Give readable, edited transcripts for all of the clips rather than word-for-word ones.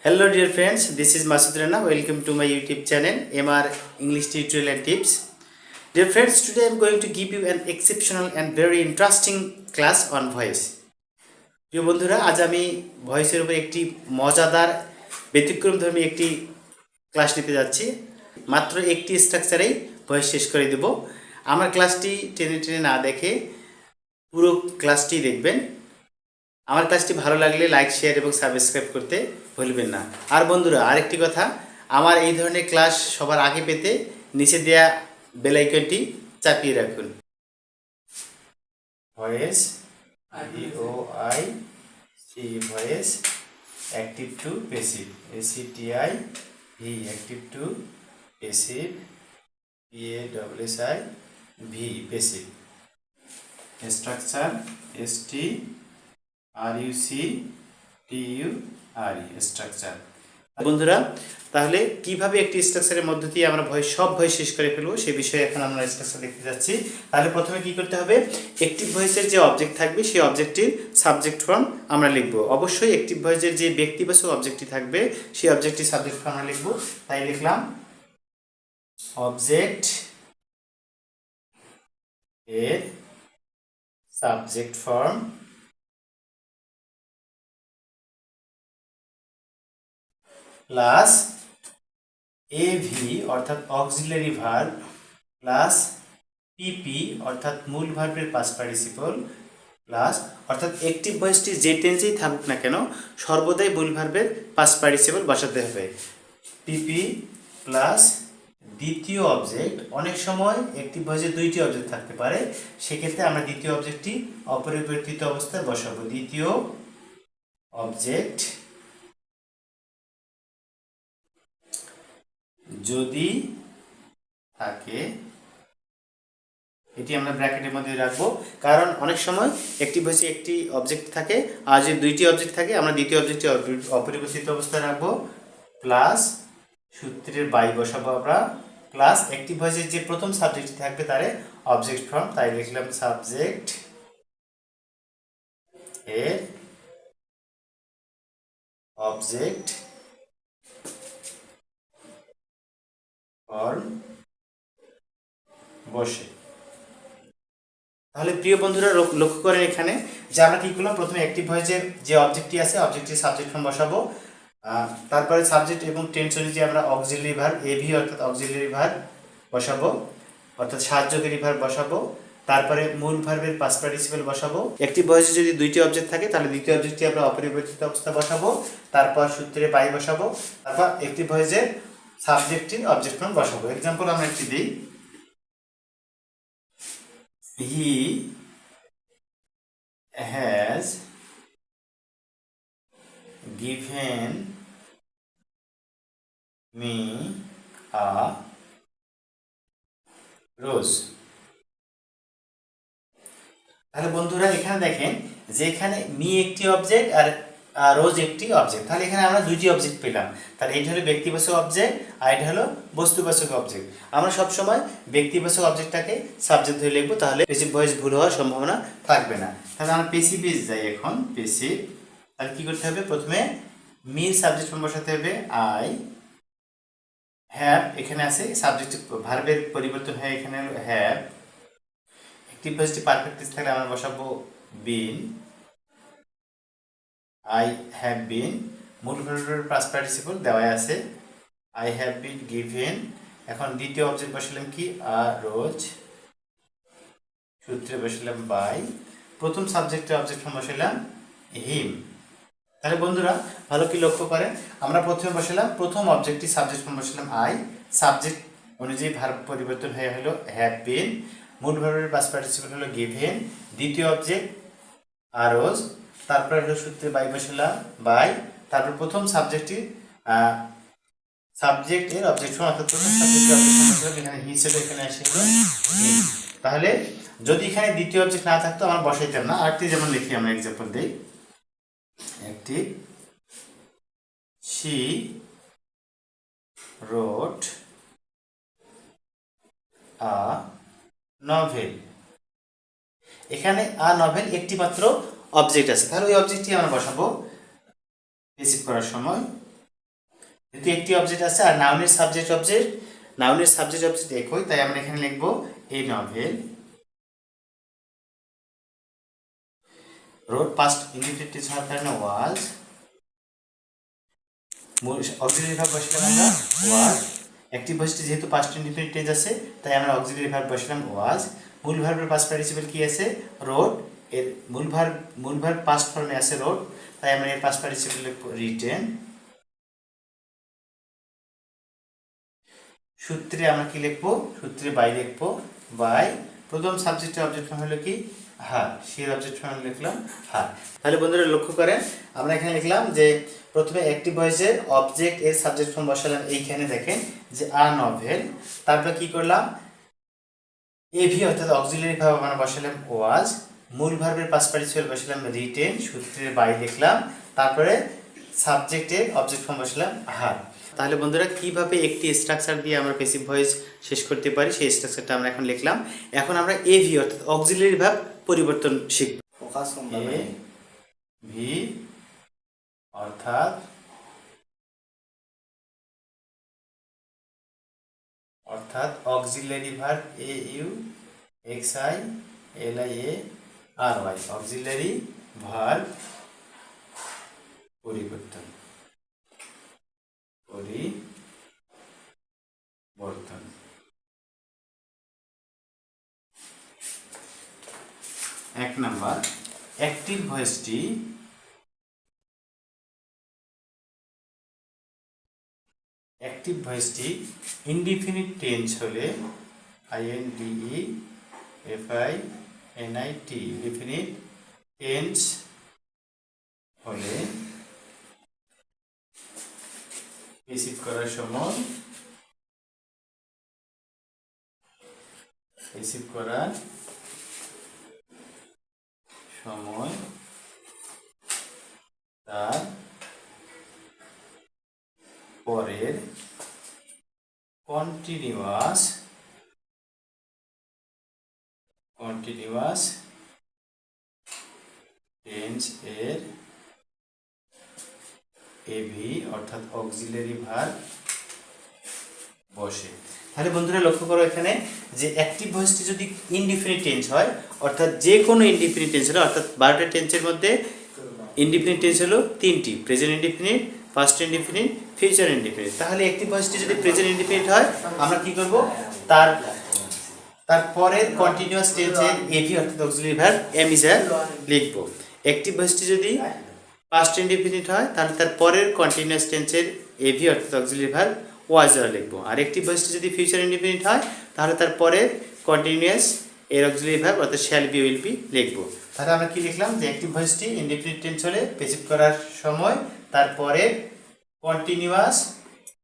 Hello dear friends, this is Masud Rana. Welcome to my YouTube channel MR English Tutorial and Tips. Dear friends, today I am going to give you an exceptional and very interesting class on voice. প্রিয় বন্ধুরা, আজ আমি ভয়েসের উপর একটি মজাদার ব্যতিক্রমধর্মী একটি class নিতে যাচ্ছি। মাত্র একটি স্ট্রাকচারেই ভয়েস শেষ করে দেব। আমার ক্লাসটি টেনে টেনে না দেখে পুরো ক্লাসটি দেখবেন। আমার ক্লাসটি ভালো লাগলে লাইক, শেয়ার এবং সাবস্ক্রাইব করতে ভুলবেন না। আর বন্ধুরা, আরেকটি কথা, আমার এই ধরনের ক্লাস সবার আগে পেতে নিচে দেওয়া বেল আইকনটি চাপিয়ে রাখুন। Voice VOIC voice, active to passive ACTIV, active to passive PASSIV, passive. Structure STRUCTURE, structure. বন্ধুরা, তাহলে কিভাবে একটি স্ট্রাকচারের মধ্য দিয়ে আমরা সব ভয়েস শেষ করে ফেলবো সে বিষয়ে এখন আমরা স্ট্রাকচার দেখতে যাচ্ছি। তাহলে প্রথমে কি করতে হবে, অ্যাক্টিভ ভয়েসের যে অবজেক্ট থাকবে সেই অবজেক্টটির সাবজেক্ট ফর্ম আমরা লিখব। অবশ্যই অ্যাক্টিভ ভয়েসের যে ব্যক্তিবাচক অবজেক্টটি থাকবে সেই অবজেক্টটির সাবজেক্ট ফর্ম আমরা লিখব। তাই লিখলাম অবজেক্ট এর সাবজেক্ট ফর্ম প্লাস AV অর্থাৎ অক্সিলারি ভার্ব প্লাস PP অর্থাৎ মূল ভার্বের পাস্ট পার্টিসিপল প্লাস, অর্থাৎ অ্যাক্টিভ ভয়েসটি যে টেন্সেই থাকুক না কেন সর্বদাই মূল ভার্বের পাস্ট পার্টিসিপল বসাতে হবে। PP প্লাস দ্বিতীয় অবজেক্ট। অনেক সময় অ্যাক্টিভ ভয়েসে দুইটি অবজেক্ট থাকতে পারে, সেক্ষেত্রে আমরা দ্বিতীয় অবজেক্টটি অপরিবর্তিত অবস্থায় বসাবো। দ্বিতীয় অবজেক্ট যদি থাকে, এটি আমরা ব্র্যাকেটের মধ্যে রাখবো, কারণ অনেক সময় অ্যাক্টিভ ভয়েসে একটি অবজেক্ট থাকে আর যদি দুইটি অবজেক্ট থাকে আমরা দ্বিতীয় অবজেক্টটি অপরিবর্তিত অবস্থায় রাখবো। প্লাস সূত্রের বাই বসাবো আমরা, প্লাস অ্যাক্টিভ ভয়েসের যে প্রথম সাবজেক্টটি থাকবে তারে অবজেক্ট ফর্ম, তাই লিখলাম সাবজেক্ট এর অবজেক্ট ফর্ম বসে। তাহলে প্রিয় বন্ধুরা, লক্ষ্য করেন এখানে যে আমরা কি করলাম, প্রথমে অ্যাক্টিভ ভয়েসের যে অবজেক্টটি আছে অবজেক্টটির সাবজেক্ট ফর্ম বসাবো, তারপরে সাবজেক্ট এবং টেন্স অনুযায়ী আমরা অক্সিলারি ভার্ব AV অর্থাৎ অক্সিলারি ভার্ব বসাবো, অর্থাৎ সাহায্যকারী ভার্ব বসাবো, তারপরে মূল ভার্বের পাস্ট পার্টিসিপল বসাবো। অ্যাক্টিভ ভয়েসে যদি দুইটি অবজেক্ট থাকে তাহলে দ্বিতীয় অবজেক্টটি আমরা অপরিবর্তিত অবস্থা বসাবো, তারপর সূত্রে বাই বসাবো, তারপর অ্যাক্টিভ ভয়েসের সাবজেক্টটির অবজেক্ট ফর্ম বসাবো। এক্সাম্পল আমরা একটি দিই, He has given me a rose. তাহলে বন্ধুরা, এখানে দেখেন যে এখানে মি একটি অবজেক্ট আর রোজ একটি অবজেক্ট, তাহলে এখানে আমরা দুইটি অবজেক্ট পেলাম। তাহলে এটা হলো ব্যক্তিবাচক অবজেক্ট আর এটা হলো বস্তুবাচক অবজেক্ট। আমরা সবসময় ব্যক্তিবাচক অবজেক্টটাকে সাবজেক্ট ধরে লিখবো, তাহলে প্যাসিভ ভয়েস ভুল হওয়ার সম্ভাবনা থাকবে না। তাহলে আমরা প্যাসিভে যাই এখন। প্যাসিভ, তাহলে কি করতে হবে, প্রথমে মির সাবজেক্ট ফর্ম বসাতে হবে আই হ্যাভ, এখানে আছে সাবজেক্ট ভার্বের পরিবর্তন হয়ে এখানে হলো হ্যাভ। অ্যাক্টিভ ভয়েসটি পারফেক্ট টেন্স থাকলে আমরা বসাবো বিন, আই হ্যাভ বিন। মূল ভার্বের পাস্ট পার্টিসিপল দেওয়া আছে, আই হ্যাভ বিন গিভেন। এখন দ্বিতীয় অবজেক্ট বসালাম কি, আ রোজ, সূত্রে বসালাম বাই, প্রথম সাবজেক্টের অবজেক্ট ফর্ম বসালাম হিম। তাহলে বন্ধুরা, ভালো কি লক্ষ্য করেন, আমরা প্রথমে বসালাম প্রথম অবজেক্টটি সাবজেক্ট ফর্ম বসালাম আই, সাবজেক্ট অনুযায়ী ভার্ব পরিবর্তন হয়ে হলো হ্যাভ বিন, মূল ভার্বের পাস্ট পার্টিসিপল হলো গিভেন, দ্বিতীয় অবজেক্ট আর রোজ, তারপরে হলো সূত্রে বাই বসালাম বাই, তারপর প্রথম সাবজেক্টের অবজেক্ট ফর্ম অর্থাৎ প্রথম সাবজেক্টের অবজেক্ট ফর্ম বসালাম এখানে হিসেবে, এখানে আসে হলো হিম। তাহলে যদি এখানে দ্বিতীয় অবজেক্ট না থাকতো আমরা বসাইতাম না। আরেকটি যেমন লিখি, আমরা এক্সাম্পল দিই, একটি she wrote a novel। এখানে আ নভেল একটি মাত্র অবজেক্ট আছে, তাহলে ওই অবজেক্টটি আমরা বসাবো রিসিভ করার সময়। যেহেতু একটি অবজেক্ট আছে আর নাউনের সাবজেক্ট অবজেক্ট একই, তাই আমরা এখানে লিখবো এ novel road past indefinite tense হওয়ার কারণে ওয়াজ, অক্সিলারি ভার্ব বসালাম আমরা ওয়াজ। অ্যাক্টিভ ভয়েসটি যেহেতু পাস্ট ইন্ডিফিনিট টেন্স আছে তাই আমরা অক্সিলারি ভার্ব বসালাম ওয়াজ। মূল ভার্বের পাস্ট পার্টিসিপল কি আছে রোড, এর মূল ভার্ব পাস্ট ফর্মে আছে রোড, তাই আমরা এর পাস্ট পার্টিসিপল লিখব রিটেন। সূত্রে আমরা কি লিখবো, সূত্রে বাই লিখবো বাই। প্রথম সাবজেক্টের অবজেক্ট ফর্ম হলো কি হার, সেই অবজেক্ট ফর্ম লিখলাম হার। তাহলে বন্ধুরা লক্ষ্য করেন আমরা এখানে লিখলাম যে প্রথমে অ্যাক্টিভ ভয়েসের অবজেক্ট এর সাবজেক্ট ফর্ম বসালাম, এইখানে দেখেন যে আ নভেল। তারপরে কি করলাম এভি অর্থাৎ অক্সিলারি ভার্ব আমরা বসালাম ওয়াজ, মূল ভার্বের পাস্ট পার্টিসিপল বসালাম রিটেন, সূত্রে বাই লিখলাম, তারপরে সাবজেক্টের অবজেক্ট ফর্ম বসালাম হার। তাহলে বন্ধুরা কিভাবে একটি স্ট্রাকচার দিয়ে আমরা প্যাসিভ ভয়েস শেষ করতে পারি সেই স্ট্রাকচারটা আমরা এখন লিখলাম। এখন আমরা এভি অর্থাৎ অক্সিলারি ভার্ব পরিবর্তন শিখব। ভি অর্থাৎ auxiliary verb A U X I L I A R Y, auxiliary verb পরিবর্তন। এক নাম্বার অ্যাক্টিভ ভয়েসটি ইনডিফিনিট টেন্স হলে INDEFINIT ইনডিফিনিট টেন্স হলে প্যাসিভ করার সময় তার পরের কন্টিনিউয়াস টেন্স এর এভি অর্থাৎ অক্সিলারি ভার্ব বসে। তাহলে বন্ধুরা লক্ষ্য করো এখানে যে অ্যাক্টিভ ভয়েসটি যদি ইনডিফিনিট টেন্স হয় অর্থাৎ যে কোনো ইনডিফিনিট টেন্স হলো, অর্থাৎ 12টা টেন্সের মধ্যে ইনডিফিনিট টেন্স হলো 3টি, present indefinite, past indefinite, future indefinite. তাহলে অ্যাক্টিভ ভয়েসটি যদি প্রেজেন্ট ইনডিফিনিট হয় আমরা কি করব তারপরের কন্টিনিউয়াস টেন্সের এভি অর্থাৎ অক্সিলারি ভার্ব এম ইজ আর লিখব। অ্যাক্টিভ ভয়েসটি যদি পাস্ট ইনডিফিনিট হয় তাহলে তার পরের কন্টিনিউয়াস টেন্সের এভি অর্থাৎ অক্সিলারি ভার্ব ওয়াজ আর লিখব। আর অ্যাক্টিভ ভয়েসটি যদি ফিউচার ইনডিফিনিট হয় তাহলে তার পরের কন্টিনিউয়াস এর অক্সিলারি ভার্ব অর্থাৎ শ্যাল বি উইল বি লিখব। তাহলে আমরা কি লিখলাম যে অ্যাক্টিভ ভয়েসটি ইনডিফিনিট টেন্স হলে প্যাসিভ করার সময় তারপরে কন্টিনিউয়াস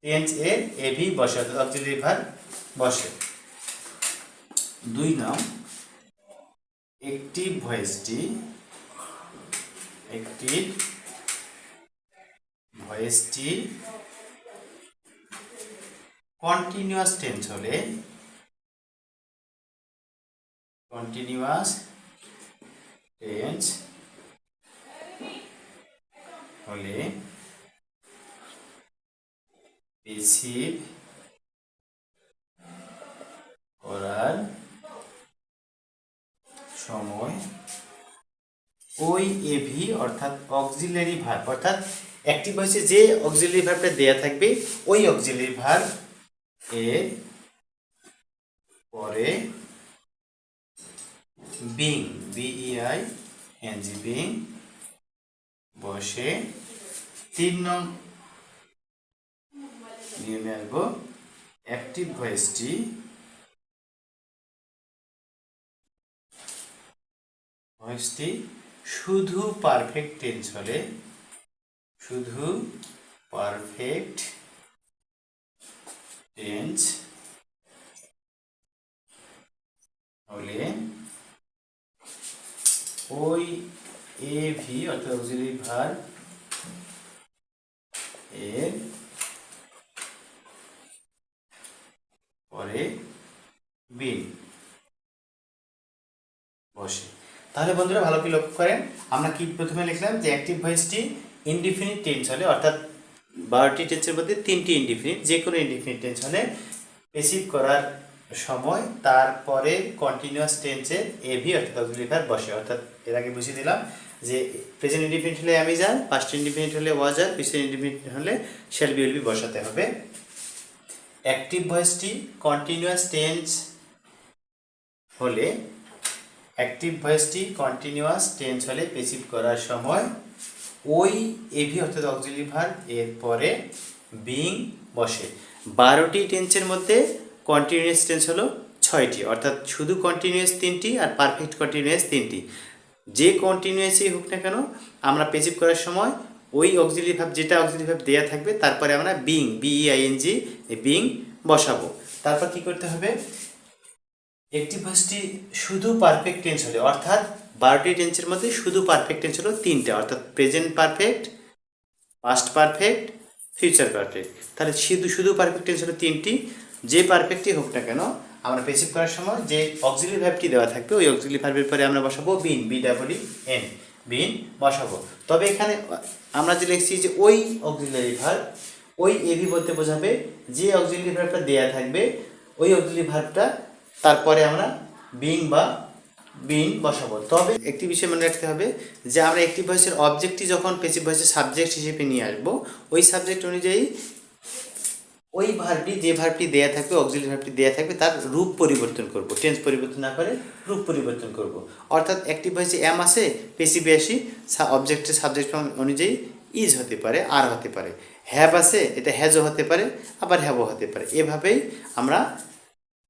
টেন্স এর এভি বসে অর্থাৎ অক্সিলারি ভার্ব বসে। 2 নং অ্যাক্টিভ ভয়েসটি কন্টিনিউয়াস টেন্স হলে প্যাসিভ করার সময় ওই এভি অর্থাৎ অক্সিলারি ভার্ব অর্থাৎ অ্যাক্টিভ ভয়েসে যে অক্সিলারি ভার্বটা দেয়া থাকবে ওই অক্সিলারি ভার্ব এর পরে বিং বিং বসে 3 নং নিয়মে আসবো। অ্যাক্টিভ ভয়েসটি শুধু পারফেক্ট টেন্স হলে ওই এভি অর্থাৎ অক্সিলারি ভার্ব এর পরে বিন বসে। তাহলে বন্ধুরা ভালো করে লক্ষ্য করেন আমরা কি প্রথমে লিখলাম যে অ্যাক্টিভ ভয়েসটি ইনডিফিনিট টেন্স হলে অর্থাৎ 12টি টেন্সের মধ্যে 3টি ইনডিফিনিট, যে কোনো ইনডিফিনিট টেন্স হলে পেসিভ করার সময় তারপরে কন্টিনিউয়াস টেন্সের এভি অর্থাৎ অক্সিলারি ভার্ব বসে। অর্থাৎ এর আগে বুঝিয়ে দিলাম যে প্রেজেন্ট ইনডিফিনিট হলে am is are, past indefinite হলে ওয়াজ আর, ফিউচার ইনডিফিনিট হলে শ্যাল বি উইল বি বসাতে হবে। অ্যাক্টিভ ভয়েসটি কন্টিনিউয়াস টেন্স হলে পেসিভ করার সময় ওই এভি অর্থাৎ অক্সিলারি ভার্ব এর পরে বিং বসে। 12টি টেন্সের মধ্যে কন্টিনিউয়াস টেন্স হলো 6টি, অর্থাৎ শুধু কন্টিনিউয়াস 3টি আর পারফেক্ট কন্টিনিউয়াস 3টি। যে কন্টিনিউয়াসই হোক না কেন আমরা পেসিভ করার সময় ওই অক্সিলারি ভার্ব, যেটা অক্সিলারি ভার্ব দেওয়া থাকবে, তারপরে আমরা বিং বিইআইএনজি বিং বসাবো। তারপর কি করতে হবে, অ্যাক্টিভ ভয়েসটি শুধু পারফেক্ট টেন্স হলে, অর্থাৎ 12টি টেন্সের মধ্যে শুধু পারফেক্ট টেন্স হলো 3টে, অর্থাৎ present perfect, past perfect, future perfect. তাহলে শুধু পারফেক্ট টেন্স হলো 3টি। যে পারফেক্টই হোক না কেন আমরা পেসিভ করার সময় যে অক্সিলারি ভার্বটি দেওয়া থাকবে ওই অক্সিলারি ভার্বের পরে আমরা বসাবো বিন বিডাব্লিউএন বিন বসাবো। তবে এখানে আমরা যে লিখছি যে ওই অক্সিলারি ভার্ব, ওই এভি বলতে বোঝাবে যে অক্সিলারি ভার্বটা দেওয়া থাকবে ওই অক্সিলারি ভার্বটা তারপরে আমরা বিং বা বিন বসাবো। তবে একটি বিষয় মনে রাখতে হবে যে আমরা অ্যাক্টিভ ভয়েসের অবজেক্টটি যখন পেসিভ ভয়েসের সাবজেক্ট হিসেবে নিয়ে আসবো, ওই সাবজেক্ট অনুযায়ী ওই ভার্বটি, যে ভার্বটি দেয়া থাকবে, অক্সিলারি ভার্বটি দেয়া থাকবে, তার রূপ পরিবর্তন করব, টেন্স পরিবর্তন না করে রূপ পরিবর্তন করব। অর্থাৎ অ্যাক্টিভ ভয়েসে এম আসে, পেসিভে আসি অবজেক্টের সাবজেক্ট অনুযায়ী ইজ হতে পারে, আর হতে পারে। হ্যাভ আছে, এটা হ্যাজও হতে পারে, আবার হ্যাভও হতে পারে। এভাবেই আমরা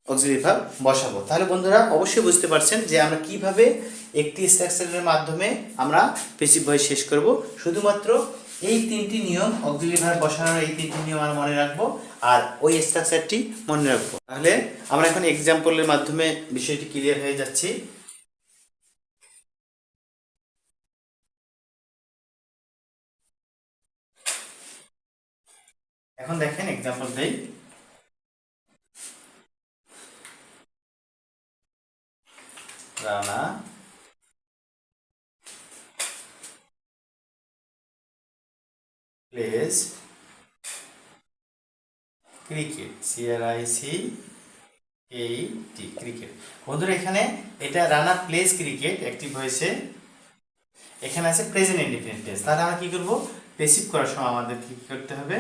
অক্সিলারি ভার্ব বসাবো। তাহলে বন্ধুরা অবশ্যই বুঝতে পারছেন যে আমরা কিভাবে একটি স্ট্রাকচারের মাধ্যমে আমরা পেসিভ ভয়েস শেষ করব। শুধুমাত্র এই 3টি নিয়ম, অক্সিলারি ভার্ব বসানোর এই 3টি নিয়ম আমরা মনে রাখবো আর ওই স্ট্রাকচারটি মনে রাখবো। তাহলে আমরা এখন এক্সাম্পলের মাধ্যমে বিষয়টি ক্লিয়ার হয়ে যাচ্ছি। এখন দেখেন এক্সাম্পল দেই। Rana plays cricket, CRICKET cricket. বন্ধুরা এখানে এটা রানা প্লেজ ক্রিকেট অ্যাক্টিভ হয়েছে, এখানে আছে প্রেজেন্ট ইনডিফিনিট টেন্স। তাহলে আমরা কি করব, পেসিভ করার সময় আমাদের কি করতে হবে,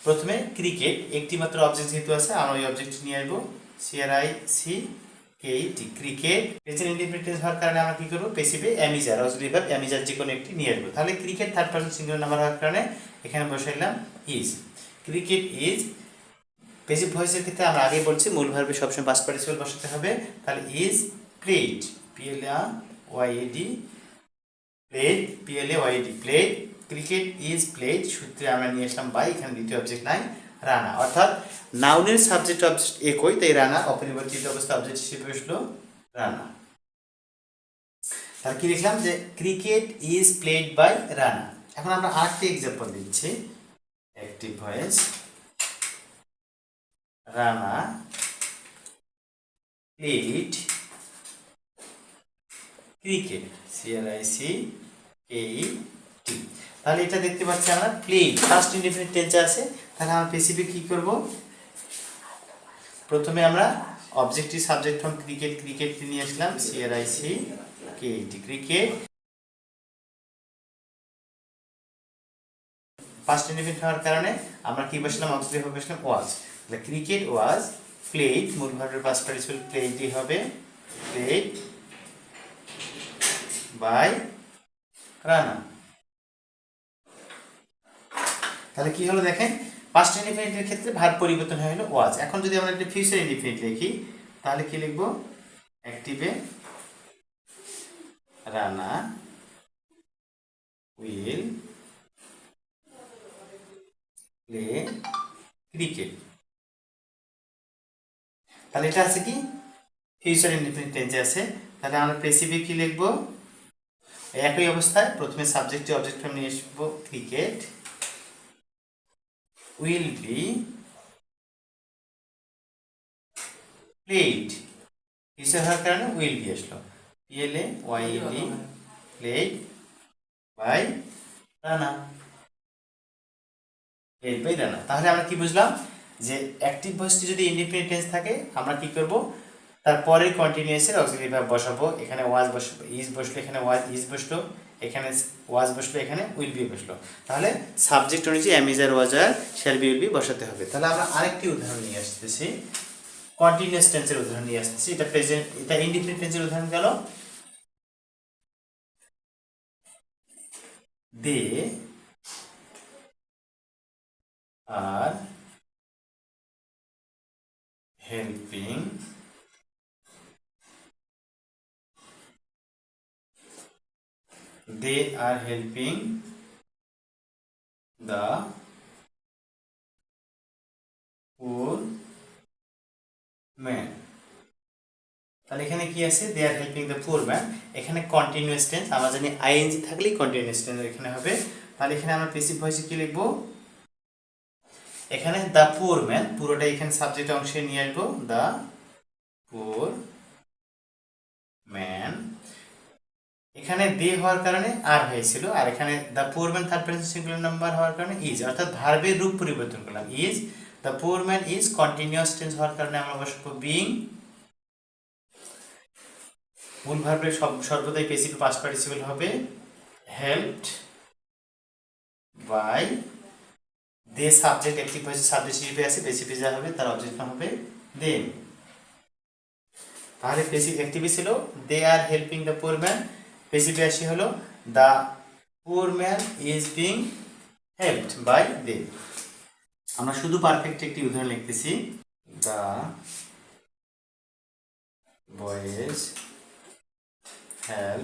প্রথমে ক্রিকেট একটি মাত্র অবজেক্ট যেহেতু আছে আমরা ওই অবজেক্ট নিয়ে আসবো, CRICKET cricket. Present indefinite tense হওয়ার কারণে আমরা কি করব, পেসিভে অ্যামিজার, অক্সিলারি ভার্ব অ্যামিজার যে কোনো একটি নিয়ে আসবো। তাহলে cricket third person singular number হওয়ার কারণে এখানে বসাইলাম ইজ। Cricket is. পেসিভ ভয়েসের ক্ষেত্রে আমরা আগেই বলছি মূল ভার্বে সবসময় পাস্ট পার্টিসিপল বসাতে হবে। তাহলে is played, PLAYED played. Cricket is played সূত্রে আমরা নিয়ে আসলাম বাই, এখানে দ্বিতীয় অবজেক্ট নাই, রানা। অর্থাৎ নাউনের সাবজেক্ট অবজেক্ট একই, তাই রানা অপরিবর্তিত অবস্থা অবজেক্ট হিসেবে বসলো রানা। তাহলে কি লিখলাম যে cricket is played by Rana. এখন আমরা আরেকটি এক্সাম্পল দিচ্ছি। Active voice Rana played cricket, CRICKET। তাহলে এটা দেখতে পাচ্ছি আমরা প্লেড ফার্স্ট ইনডিফিনিট টেন্সে আছে। তাহলে আমরা পেসিভে কি করব, প্রথমে আমরা অবজেক্টিভ সাবজেক্ট ফ্রম ক্রিকেট নিয়ে আসলাম, CRICKET ক্রিকেট। ফার্স্ট ইনডিফিনিট হওয়ার কারণে আমরা কি বসলাম, অক্সিলারি ভার্ব বসলাম ওয়াজ। তাহলে ক্রিকেট ওয়াজ প্লেড, মূল ভার্বের পাস্ট পার্টিসিপল প্লেডই হবে, প্লেড বাই রানা। তাহলে কি হলো দেখেন, পাস্ট ইনডিফিনিটের ক্ষেত্রে ভার্ব পরিবর্তন হয়ে গেল ওয়াজ। এখন যদি আমরা একটা ফিউচার ইনডিফিনিট লিখি তাহলে কি লিখবো, অ্যাক্টিভে রানা উইল প্লে ক্রিকেট। তাহলে এটা আছে কি ফিউচার ইনডিফিনিট টেন্সে আছে। তাহলে আমরা পেসিভে কি লিখবো, একই অবস্থায় প্রথমে সাবজেক্টে অবজেক্ট ফর্ম নিয়ে আসবো, cricket will be played, future হওয়ার কারণে উইল বি আসলো, PLAYED played by Rana. Help by Rana. তাহলে আমরা কি বুঝলাম যে অ্যাক্টিভ ভয়েসটি যদি ইনডিফিনিট টেন্স থাকে আমরা কি করব, তারপরে কন্টিনিউয়াসের অক্সিলারি ভার্ব বসাবো। এখানে ওয়াজ বসবো, ইজ বসলো, এখানে ওয়াজ ইজ বসলো, এখানে ওয়াজ বসলো, এখানে উইল বি বসলো। তাহলে সাবজেক্ট অনুযায়ী এম ইজ আর ওয়াজ আর শ্যাল বি উইল বি বসাতে হবে। তাহলে আমরা আরেকটি উদাহরণ নিয়ে আসতেছি, কন্টিনিউয়াস টেন্সের উদাহরণ নিয়ে আসতেছি। এটা প্রেজেন্ট, এটা ইনডিফিনিট টেন্সের উদাহরণ গেল। দে আর helping they are helping the poor man। তাহলে এখানে কি আছে, দে আর হেল্পিং দ্য পুয়ার ম্যান। এখানে কন্টিনিউয়াস টেন্স, আমরা জানি আইএনজি থাকলেই কন্টিনিউয়াস টেন্স এখানে হবে। তাহলে এখানে আমরা প্যাসিভ ভয়েসে কি লিখবো, এখানে দ্য পুয়ার ম্যান পুরোটা এখানে সাবজেক্ট অংশে নিয়ে আসবো, দ্য পুয়ার ম্যান। এখানে দে হওয়ার কারণে আর হয়েছিল, আর এখানে the poor man third person singular number হওয়ার কারণে ইজ, অর্থাৎ ভার্বের রূপ পরিবর্তন করলাম। Is, the poor man is continuous tense হওয়ার কারণে আমরা বসাবো বিং। মূল ভার্বের সর্বদাই প্যাসিভ পাস্ট পার্টিসিপল হবে helped by. They subject, active ভয়েসে সাবজেক্ট হিসেবে আছে, প্যাসিভ যা হবে তার অবজেক্ট নাম হবে দেম। তাহলে প্যাসিভ অ্যাক্টিভ ছিল দে আর helping the poor man, passive আসি হলো the poor man is being helped by them. আমরা শুধু পারফেক্ট একটি উদাহরণ লিখতেছি, the boys have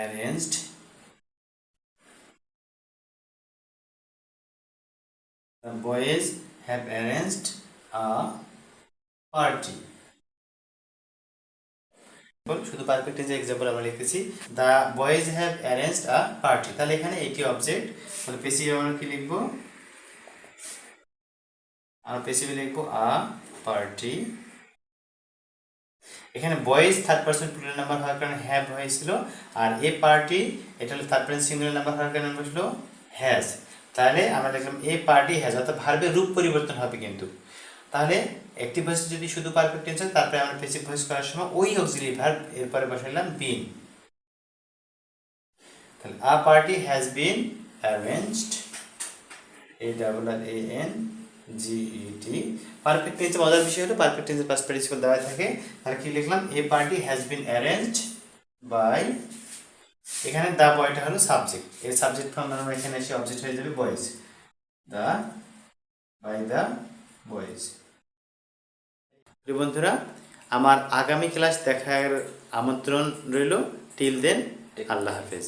arranged the boys have arranged a party। শুধু পারফেক্ট যে এক্সাম্পল আমরা লিখতেছি, the boys have arranged a party. তাহলে এখানে এটি অবজেক্ট, তাহলে পেসিভ আমরা কি লিখবো, আমরা পেসিভ লিখবো আ পার্টি। এখানে boys third person plural number হওয়ার কারণে হ্যাভ হয়েছিল, আর এ পার্টি এটা হলো থার্ড পারসন সিঙ্গুলার নাম্বার হওয়ার কারণে বসলো হ্যাজ। তাহলে আমরা লিখলাম এ পার্টি হ্যাজ, অর্থাৎ ভার্বের রূপ পরিবর্তন হবে কিন্তু। তাহলে অ্যাক্টিভ ভয়েস যদি শুধু পারফেক্ট টেন্স হয়, তারপরে আমরা প্যাসিভ ভয়েস করার সময় ওই অক্সিলারি ভার্ব এরপরে বসাইলাম বিন। তাহলে a party has been arranged, A double R A N G E T. Perfect টেন্সে মজার বিষয় হলো পারফেক্ট টেন্সের পাস্ট পার্টিসিপল দেওয়া থাকে। তাহলে কি লিখলাম, a party has been arranged by, এখানে দা বয়টা হলো সাবজেক্ট, এর সাবজেক্ট ফর্ম আমরা এখানে এসে অবজেক্ট হয়ে যাবে boys, the by the boys. বন্ধুরা, আমার আগামী ক্লাস দেখার আমন্ত্রণ রইল। টিল দেন, আল্লাহ হাফেজ।